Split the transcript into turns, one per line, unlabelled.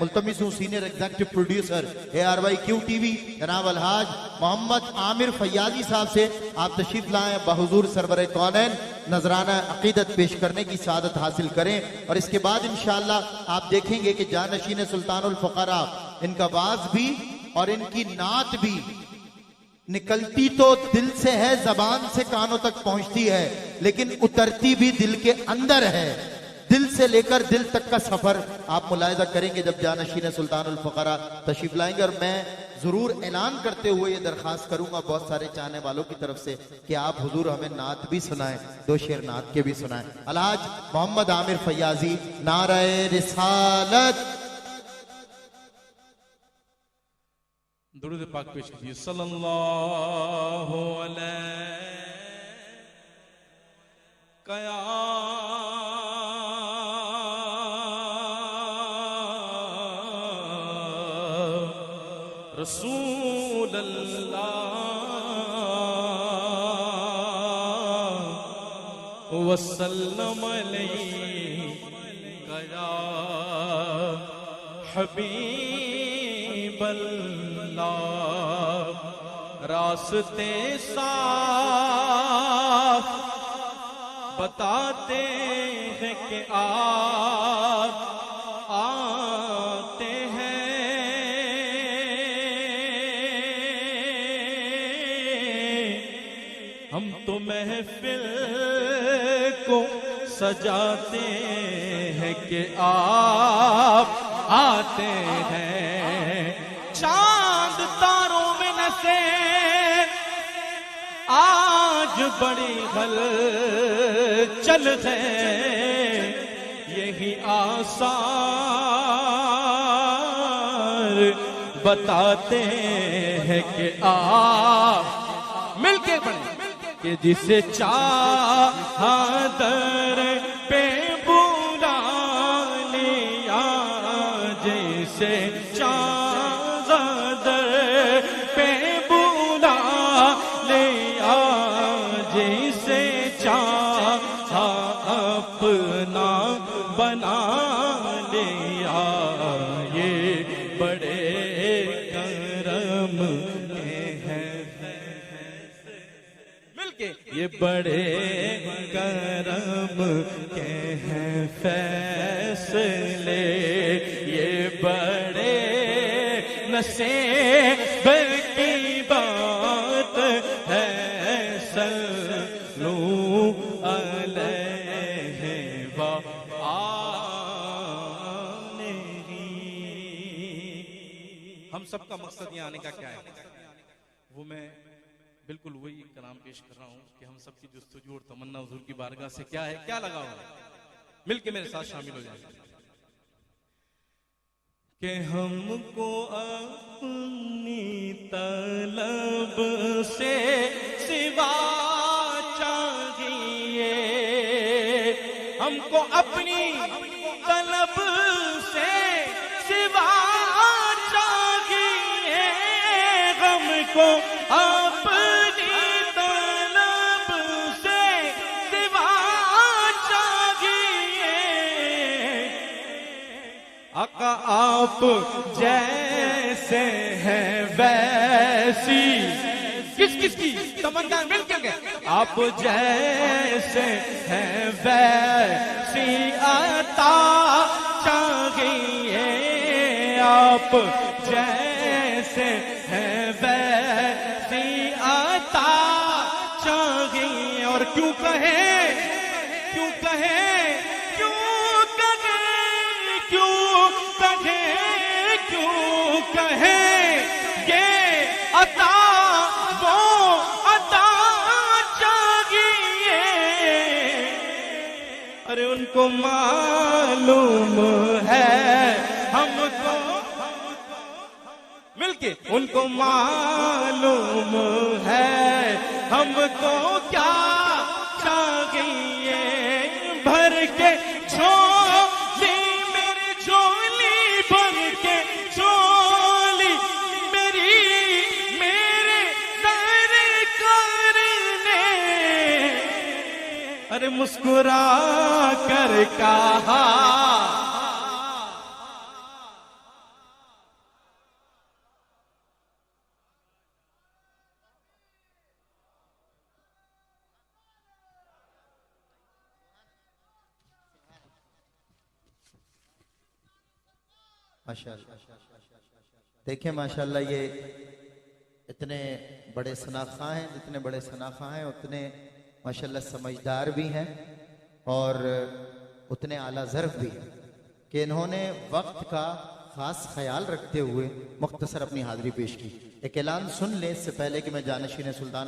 मुल्तमिस हूँ senior executive producer ARYQ TV जनाब अलहाज मोहम्मद आमिर फैयाजी साहब से आप तशरीफ लाएं, बहुजूर सरवर कौनैन नजराना अकीदत पेश करने की सादत हासिल करें। और इसके बाद इंशाअल्लाह आप देखेंगे कि जानशीन सुल्तानुल फुक़रा इनका वाज भी और इनकी नात भी निकलती तो दिल से है, जबान से कानों तक पहुंचती है, लेकिन उतरती भी दिल के अंदर है। दिल से लेकर दिल तक का सफर आप मुलाहिजा करेंगे जब जानशीन सुल्तानुल फुक़रा तशरीफ लाएंगे। और मैं जरूर ऐलान करते हुए ये दरखास्त करूंगा बहुत सारे चाहने वालों की तरफ से कि आप हुजूर हमें नात भी सुनाएं, 2 शेर नात के भी सुनाएं। अलहाज मोहम्मद आमिर फैयाजी, नारे रिसालत।
दुरूद पाक पेश कीजिए सल्लल्लाहु अलैहि कया रसूल अल्लाह वसल्लम अलैहि कया हबीब अल्लाह। रास्ते साफ बताते हैं कि आप आते हैं, हम तो महफिल को सजाते हैं कि आप आते हैं। चांद तारों में नसे आज बड़ी हलचल है, यही आसार बताते हैं कि आप मिलके बने कि जिसे चाहा दर पे बुला लिया, जैसे चाहा दर पे बुला लिया, जैसे चाहा अपना बना लिया। ये बड़े करम के हैं मिलके, ये बड़े करम के हैं फैसले, ये बड़े नसीब की बात है। सल्लू अलैहि व आलिहि। हम सबका मकसद यहाँ आने का क्या है, वो मैं बिल्कुल वही कलाम पेश कर रहा हूँ कि हम सबकी जुस्तजू और तमन्ना हुजूर की बारगाह से क्या है, क्या लगा हुआ है। मिलके मेरे साथ शामिल हो जाए कि हमको अपनी तलब से सिवा चाहिए, हमको अपनी तलब से सिवा चाहिए, हमको अपनी तलब से सिवा चाहिए। आका आप जैसे हैं वैसी किसकी तमन्ना मिलकर के, आप जैसे हैं वैसी अता चाहिए, आप जैसे हैं वैसी अता चाहिए। और क्यों कहे क्यों कहे क्यों कहे क्यों कहे क्यों कहे ये अता वो अता चाहिए। अरे उनको मालूम है हमको मिलके, उनको मालूम है हमको क्या चाहिए। भर के झोली मेरी झोली, भर के झोली मेरी मेरे सरकार ने, अरे मुस्कुरा कर कहा,
माशाल्लाह। देखें माशाल्लाह, ये इतने बड़े शनाख्वां हैं, जितने बड़े शनाख्वां हैं उतने माशाल्लाह समझदार भी हैं और उतने आला ज़र्फ भी हैं कि इन्होंने वक्त का खास ख्याल रखते हुए मुख्तसर अपनी हाजिरी पेश की। एक ऐलान सुन लें इससे पहले कि मैं जानशीन सुल्तान